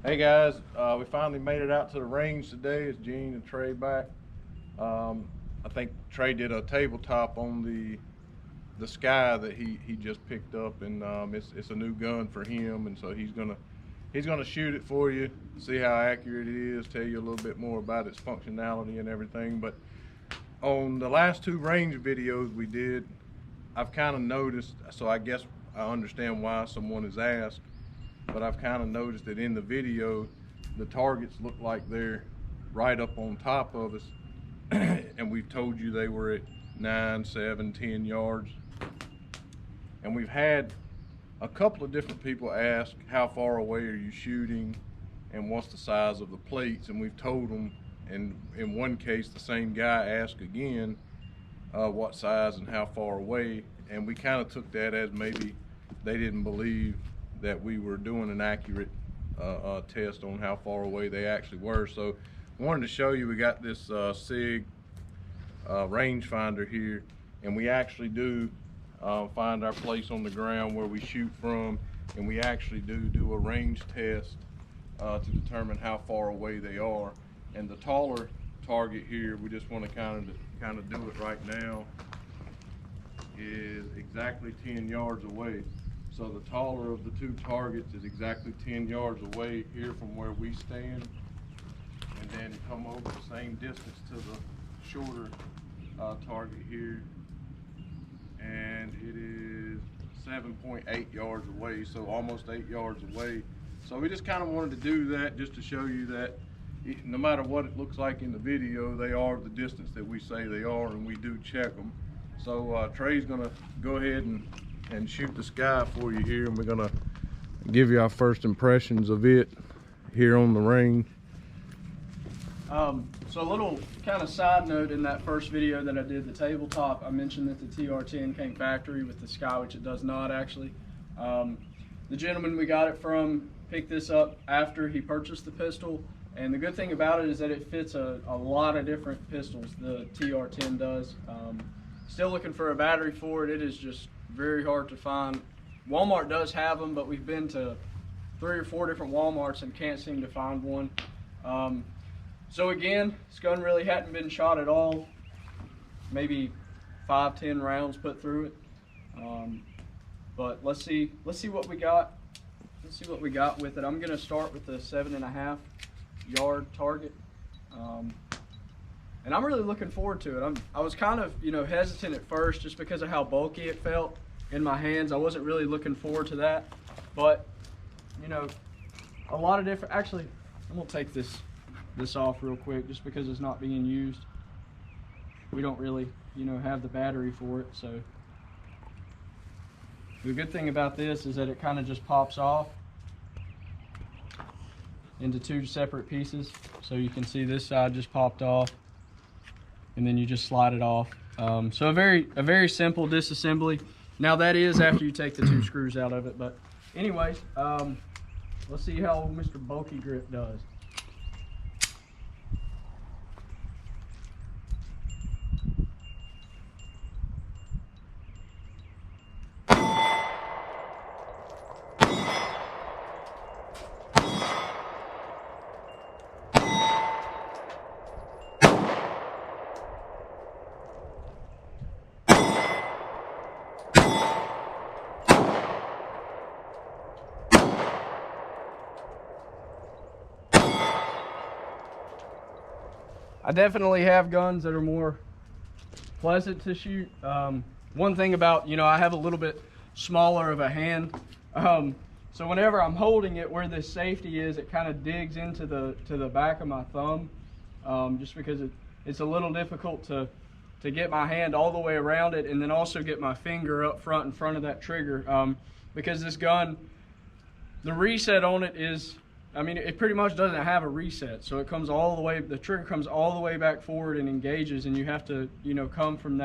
Hey guys, we finally made it out to the range today. It's Gene and Trey back. I think Trey did a tabletop on the Sky that he just picked up, and it's a new gun for him, and so he's gonna shoot it for you, see how accurate it is, tell you a little bit more about its functionality and everything. But on the last two range videos we did, I've kind of noticed, so I guess I understand why someone has asked, but I've kind of noticed that in the video the targets look like they're right up on top of us and we've told you they were at 9, 7, 10 yards, and we've had a couple of different people ask how far away are you shooting and what's the size of the plates, and we've told them, and in one case the same guy asked again what size and how far away, and we kind of took that as maybe they didn't believe that we were doing an accurate test on how far away they actually were. So I wanted to show you, we got this SIG rangefinder here, and we actually do find our place on the ground where we shoot from, and we actually do a range test to determine how far away they are. And the taller target here, we just want to kind of do it right now, is exactly 10 yards away. So the taller of the two targets is exactly 10 yards away here from where we stand, and then come over the same distance to the shorter target here, and it is 7.8 yards away, so almost 8 yards away. So we just kind of wanted to do that just to show you that no matter what it looks like in the video, they are the distance that we say they are, and we do check them. So Trey's gonna go ahead and shoot the Sky for you here, and we're gonna give you our first impressions of it here on the range. So a little kind of side note, in that first video that I did, the tabletop, I mentioned that the TR10 came factory with the Sky, which it does not actually. The gentleman we got it from picked this up after he purchased the pistol, and the good thing about it is that it fits a lot of different pistols, the TR10 does. Still looking for a battery for it. It is just very hard to find. Walmart does have them, but we've been to 3 or 4 different Walmarts and can't seem to find one. So again, this gun really hadn't been shot at all. Maybe 5-10 rounds put through it. But let's see what we got. Let's see what we got with it. I'm gonna start with the 7.5 yard target. And I'm really looking forward to it. I was kind of, hesitant at first just because of how bulky it felt in my hands. I wasn't really looking forward to that, but a lot of different. Actually, I'm gonna take this off real quick just because it's not being used. We don't really, have the battery for it. So the good thing about this is that it kind of just pops off into 2 separate pieces. So you can see this side just popped off, and then you just slide it off. So a very simple disassembly. Now that is after you take the 2 screws out of it, but anyways, let's see how Mr. Bulky Grip does. I definitely have guns that are more pleasant to shoot. One thing about, I have a little bit smaller of a hand. So whenever I'm holding it, where this safety is, it kind of digs into the back of my thumb, just because it's a little difficult to get my hand all the way around it, and then also get my finger up front in front of that trigger. Because this gun, the reset on it is, it pretty much doesn't have a reset, so it comes all the way, the trigger comes all the way back forward and engages, and you have to, come from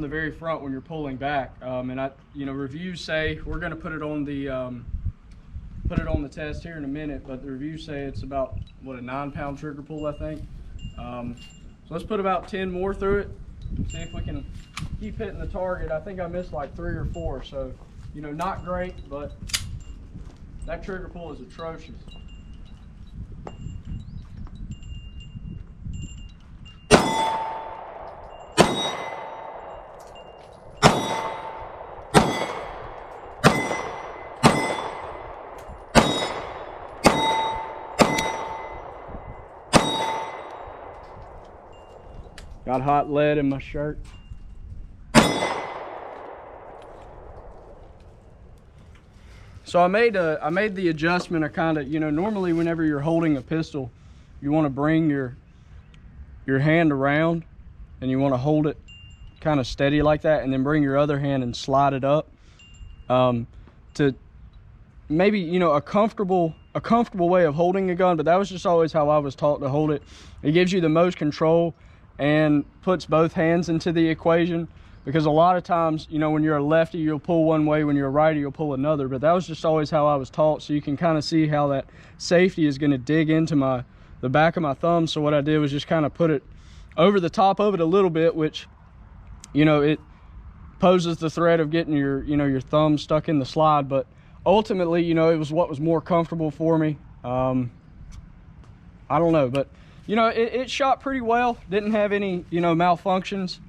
the very front when you're pulling back. And reviews say, we're going to put it on the test here in a minute, but the reviews say it's about, a 9-pound trigger pull, I think. So let's put about 10 more through it, see if we can keep hitting the target. I think I missed like 3 or 4, so not great, but That trigger pull is atrocious. Got hot lead in my shirt. So I made the adjustment. I kind of, normally whenever you're holding a pistol, you want to bring your hand around and you want to hold it kind of steady like that, and then bring your other hand and slide it up to maybe, a comfortable way of holding a gun. But that was just always how I was taught to hold it. It gives you the most control and puts both hands into the equation, because a lot of times, when you're a lefty, you'll pull one way, when you're a righty, you'll pull another. But that was just always how I was taught. So you can kind of see how that safety is going to dig into the back of my thumb. So what I did was just kind of put it over the top of it a little bit, which, it poses the threat of getting your thumb stuck in the slide. But ultimately, it was what was more comfortable for me. I don't know, but it shot pretty well. Didn't have any, malfunctions.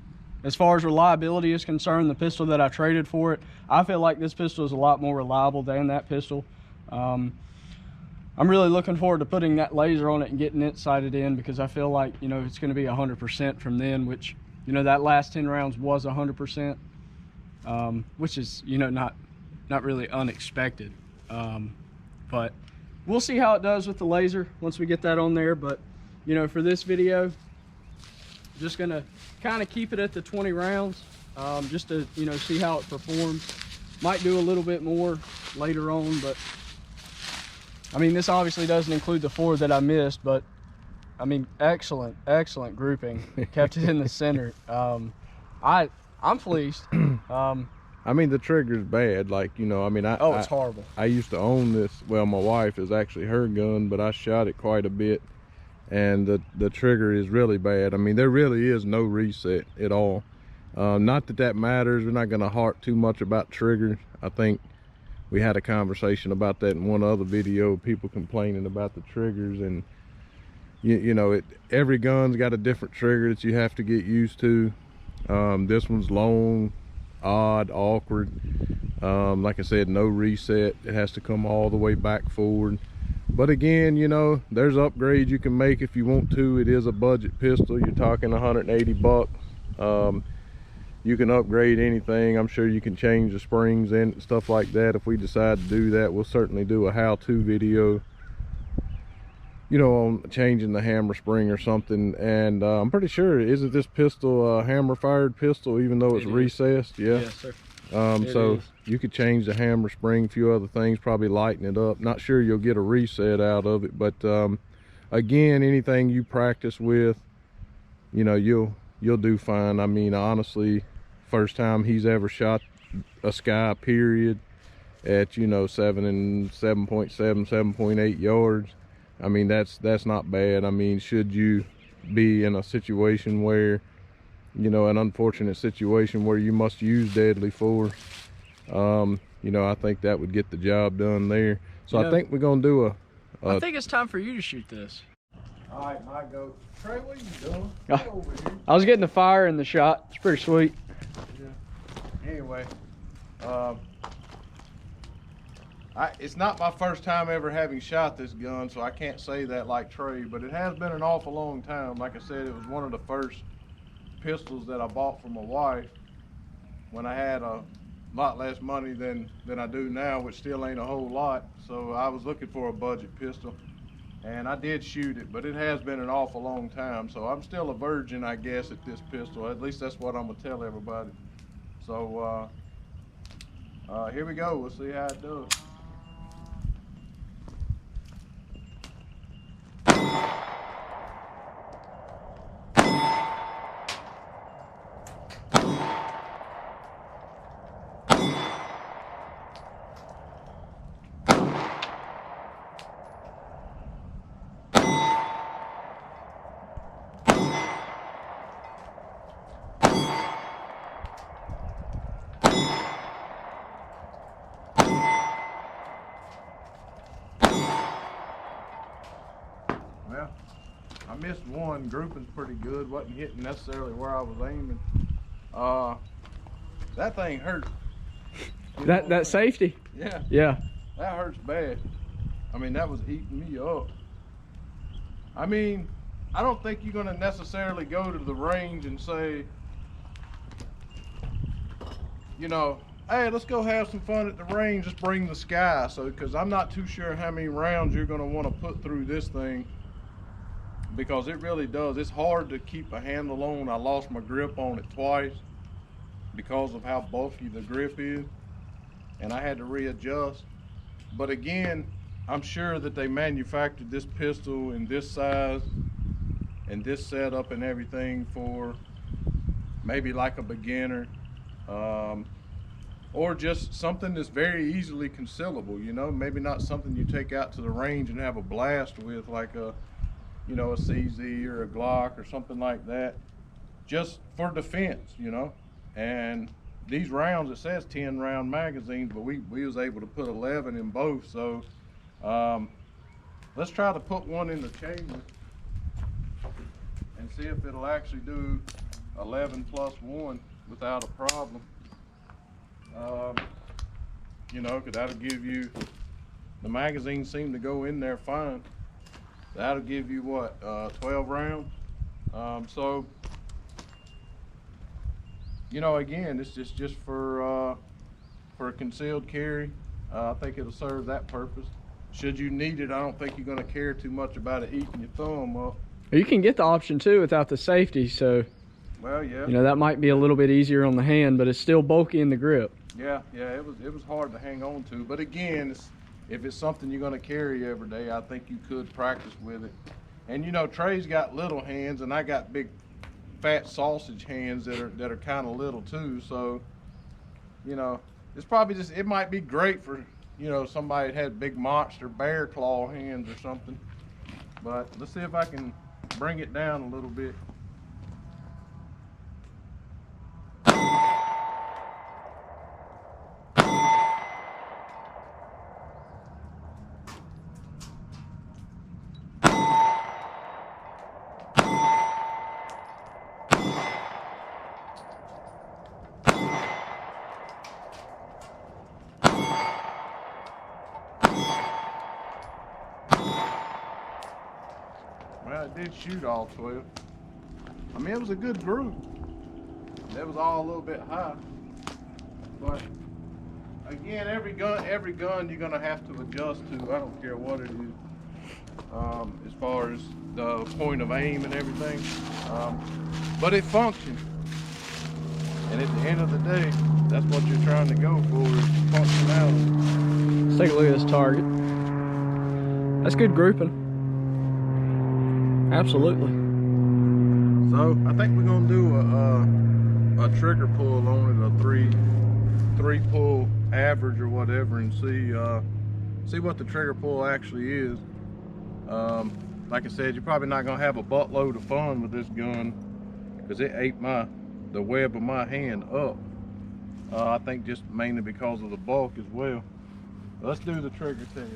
As far as reliability is concerned, the pistol that I traded for it, I feel like this pistol is a lot more reliable than that pistol. I'm really looking forward to putting that laser on it and getting it sighted in, because I feel like, it's going to be 100% from then, which, that last 10 rounds was 100%, which is, not really unexpected. But we'll see how it does with the laser once we get that on there. But, for this video, just gonna kind of keep it at the 20 rounds, just to see how it performs. Might do a little bit more later on, but I mean, this obviously doesn't include the 4 that I missed, but I mean, excellent grouping. Kept it in the center. I'm pleased. I mean, the trigger's bad, like, it's horrible. I used to own this. Well, my wife is actually her gun, but I shot it quite a bit, and the trigger is really bad. I mean, there really is no reset at all. Not that matters. We're not going to harp too much about triggers. I think we had a conversation about that in one other video, people complaining about the triggers, and every gun's got a different trigger that you have to get used to. This one's long, odd, awkward. Like I said, no reset. It has to come all the way back forward. But again, there's upgrades you can make if you want to. It is a budget pistol. You're talking 180 bucks. You can upgrade anything. I'm sure you can change the springs and stuff like that. If we decide to do that, we'll certainly do a how-to video, on changing the hammer spring or something. And I'm pretty sure, isn't this pistol a hammer fired pistol, even though it's recessed? Yeah. Yes, sir. So you could change the hammer spring, a few other things, probably lighten it up. Not sure you'll get a reset out of it, but again, anything you practice with, you'll do fine. I mean, honestly, first time he's ever shot a SCCY period at 7.7, 7.8 yards. I mean, that's not bad. I mean, should you be in a situation where, an unfortunate situation where you must use deadly force, I think that would get the job done there. So I think we're gonna do I think it's time for you to shoot this. All right, my go. Trey, what are you doing? Come over here. I was getting the fire in the shot. It's pretty sweet. Yeah. Anyway, it's not my first time ever having shot this gun, so I can't say that like Trey, but it has been an awful long time. Like I said, it was one of the first pistols that I bought for my wife when I had a lot less money than I do now, which still ain't a whole lot. So I was looking for a budget pistol, and I did shoot it, but it has been an awful long time. So I'm still a virgin, I guess, at this pistol. At least that's what I'm gonna tell everybody. So here we go. We'll see how it does. missed one. Grouping's pretty good. Wasn't hitting necessarily where I was aiming. That thing hurt. That safety? Yeah. Yeah. That hurts bad. I mean, that was eating me up. I mean, I don't think you're gonna necessarily go to the range and say, you know, hey, let's go have some fun at the range, just bring the Sky. So, because I'm not too sure how many rounds you're gonna want to put through this thing, because it really does. It's hard to keep a handle on. I lost my grip on it twice because of how bulky the grip is, and I had to readjust. But again, I'm sure that they manufactured this pistol in this size and this setup and everything for maybe like a beginner, or just something that's very easily concealable, you know, maybe not something you take out to the range and have a blast with, like a, you know, a CZ or a Glock or something like that, just for defense, you know. And these rounds, it says 10 round magazines, but we was able to put 11 in both. So let's try to put one in the chamber and see if it'll actually do 11 plus 1 without a problem. You know, because that'll give you, the magazines seem to go in there fine. That'll give you what, 12 rounds. So, you know, again, it's just for a concealed carry. I think it'll serve that purpose. Should you need it, I don't think you're going to care too much about it eating your thumb up. You can get the option too without the safety, so well, yeah, you know, that might be a little bit easier on the hand, but it's still bulky in the grip. Yeah, it was hard to hang on to. But again, if it's something you're going to carry every day, I think you could practice with it. And you know, Trey's got little hands, and I got big, fat sausage hands that are kind of little too. So, you know, it's probably just, it might be great for, you know, somebody that had big monster bear claw hands or something. But let's see if I can bring it down a little bit. Well, it did shoot all 12. I mean, it was a good group. That was all a little bit high. But again, every gun you're gonna have to adjust to. I don't care what it is, as far as the point of aim and everything. But it functioned. And at the end of the day, that's what you're trying to go for, is functionality. Let's take a look at this target. That's good grouping. Absolutely. So I think we're gonna do a trigger pull on it, a three pull average or whatever, and see what the trigger pull actually is. Like I said, you're probably not gonna have a buttload of fun with this gun because it ate the web of my hand up. I think just mainly because of the bulk as well. Let's do the trigger test.